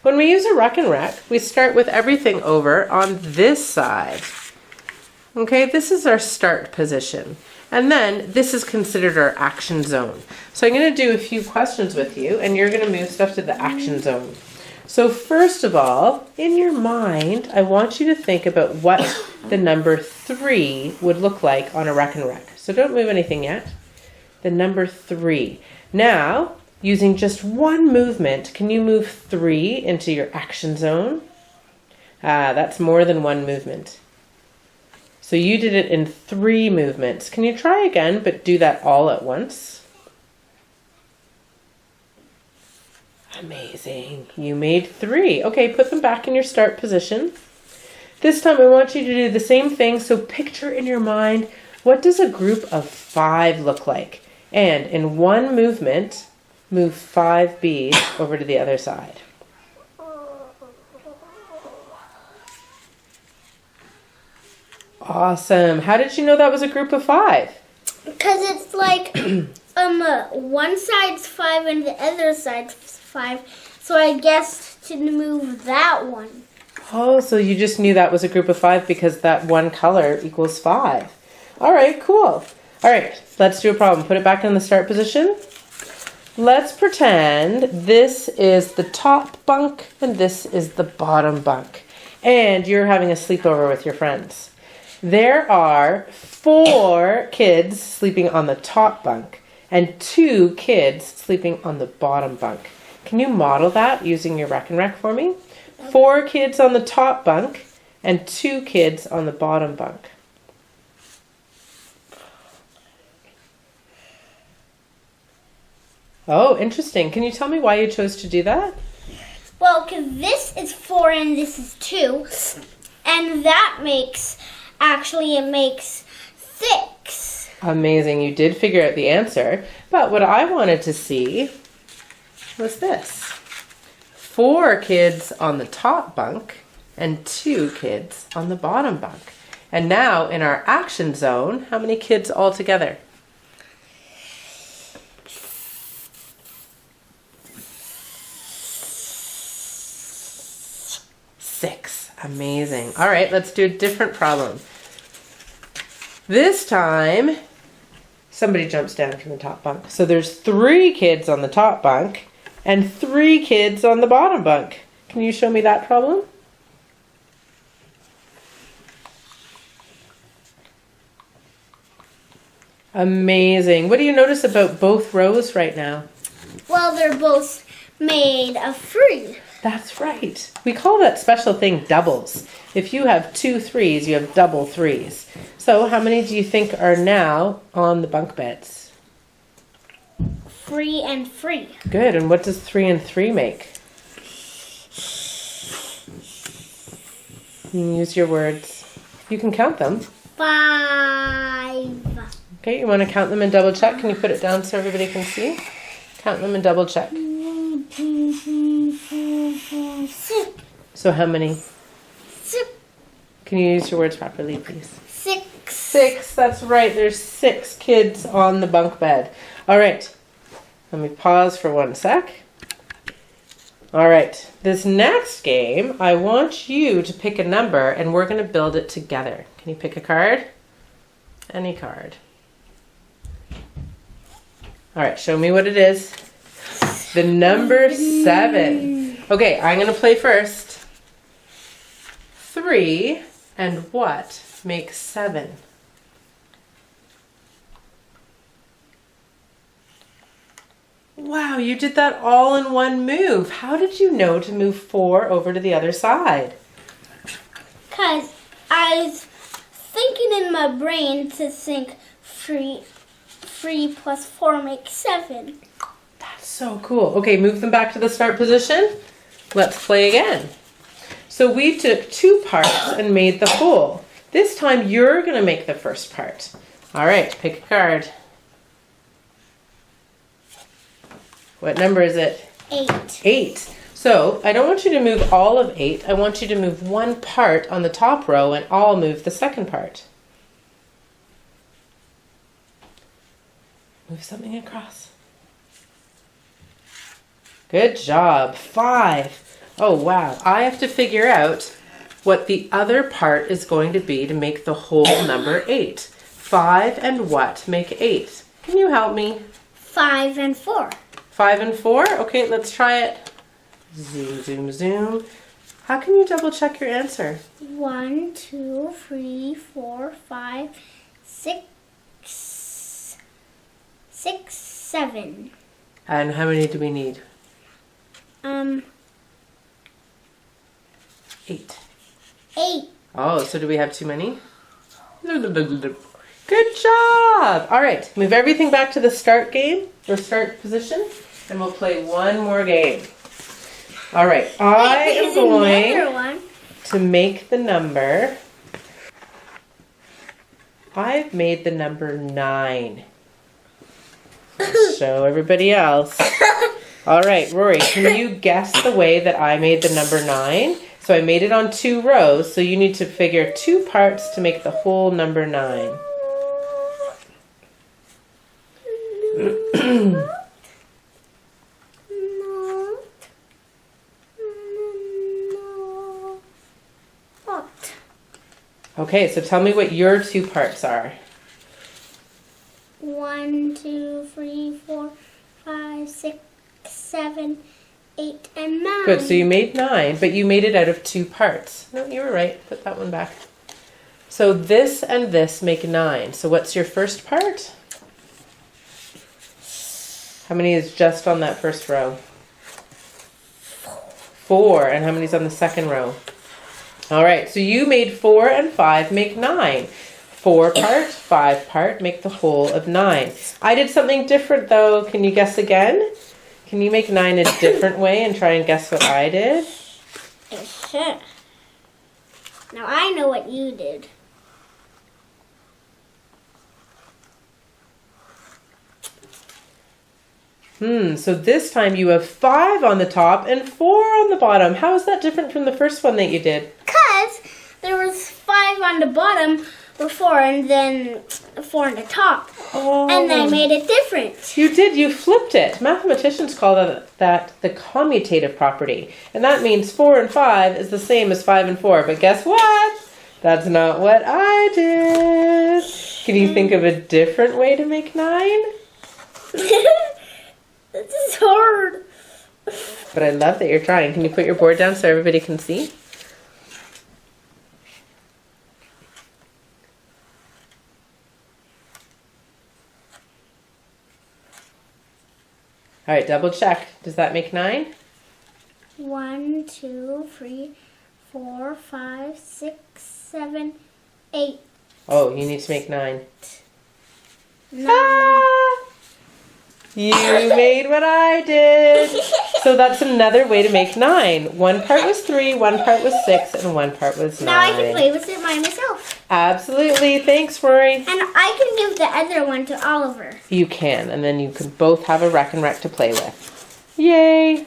When we use a Rekenrek, we start with everything over on this side. Okay, this is our start position. And then this is considered our action zone. So I'm going to do a few questions with you, and you're going to move stuff to the action zone. So first of all, in your mind, I want you to think about what the number 3 would look like on a Rekenrek. So don't move anything yet. The number 3. Now, using just one movement, can you move 3 into your action zone? That's more than one movement. So you did it in 3 movements. Can you try again, but do that all at once? Amazing. You made 3. Okay, put them back in your start position. This time I want you to do the same thing. So picture in your mind, what does a group of 5 look like? And in one movement, move 5 bees over to the other side. Awesome. How did you know that was a group of 5? Because it's like one side's 5 and the other side's 5. So I guessed to move that one. Oh, so you just knew that was a group of 5 because that one color equals 5. All right, cool. All right, let's do a problem. Put it back in the start position. Let's pretend this is the top bunk and this is the bottom bunk. And you're having a sleepover with your friends. There are 4 kids sleeping on the top bunk and 2 kids sleeping on the bottom bunk. Can you model that using your Rekenrek for me? 4 kids on the top bunk and 2 kids on the bottom bunk. Oh, interesting. Can you tell me why you chose to do that? Well, because this is 4 and this is 2. And that makes, actually it makes 6. Amazing. You did figure out the answer. But what I wanted to see was this. 4 kids on the top bunk and 2 kids on the bottom bunk. And now in our action zone, how many kids all together? 6. Amazing. All right, let's do a different problem. This time, somebody jumps down from the top bunk. So there's 3 kids on the top bunk and 3 kids on the bottom bunk. Can you show me that problem? Amazing. What do you notice about both rows right now? Well, they're both made of 3. That's right. We call that special thing doubles. If you have 2 3s, you have double 3s. So how many do you think are now on the bunk beds? 3 and 3. Good. And what does 3 and 3 make? You can use your words. You can count them. 5. Okay, you want to count them and double check? Can you put it down so everybody can see? Count them and double check. 1, 2, 3, 4, 5, 6. So how many? 6. Can you use your words properly, please? 6. 6, that's right. There's 6 kids on the bunk bed. All right, let me pause for 1 sec. All right, this next game, I want you to pick a number and we're going to build it together. Can you pick a card? Any card. All right, show me what it is. The number 7. Okay, I'm going to play first. 3 and what makes 7? Wow, you did that all in one move. How did you know to move 4 over to the other side? Because I was thinking in my brain to think 3 plus 4 makes 7. That's so cool. Okay, move them back to the start position. Let's play again. So we took 2 parts and made the whole. This time you're going to make the first part. All right, pick a card. What number is it? 8. 8. So I don't want you to move all of 8. I want you to move 1 part on the top row and I'll move the second part. Move something across. Good job. 5. Oh, wow. I have to figure out what the other part is going to be to make the whole number 8. 5 and what make 8? Can you help me? 5 and 4. 5 and 4? Okay, let's try it. Zoom, zoom, zoom. How can you double check your answer? 1, 2, 3, 4, 5, 6, 7. And how many do we need? 8. 8. Oh, so do we have too many? Good job! All right, move everything back to the start game, or start position, and we'll play one more game. All right, I am going to make the number. I've made the number 9. Let's show everybody else. All right, Rory, can you guess the way that I made the number 9? So I made it on 2 rows, so you need to figure 2 parts to make the whole number 9. Okay, so tell me what your 2 parts are. 1, 2, 3, 4, 5, 6, 7, 8, and 9. Good, so you made 9, but you made it out of 2 parts. No, you were right. Put that one back. So this and this make 9. So what's your first part? How many is just on that first row? 4. And how many's on the second row? All right, so you made 4 and 5 make 9. 4 part, 5 part make the whole of 9. I did something different though. Can you guess again? Can you make 9 a different way and try and guess what I did? Sure. Now I know what you did. So this time you have 5 on the top and 4 on the bottom. How is that different from the first one that you did? Because there was 5 on the bottom before and then 4 on the top. Oh. And I made it different. You did, you flipped it. Mathematicians call that the commutative property. And that means 4 and 5 is the same as 5 and 4. But guess what? That's not what I did. Can you think of a different way to make 9? This is hard. But I love that you're trying. Can you put your board down so everybody can see? All right, double check. Does that make 9? 1, 2, 3, 4, 5, 6, 7, 8. Oh, you need to make 9. 9. Ah! You made what I did. So that's another way to make 9. One part was 3, one part was 6, and one part was 9. Now I can play with it by myself. Absolutely. Thanks, Rory. And I can give the other one to Oliver. You can, and then you can both have a Rekenrek to play with. Yay!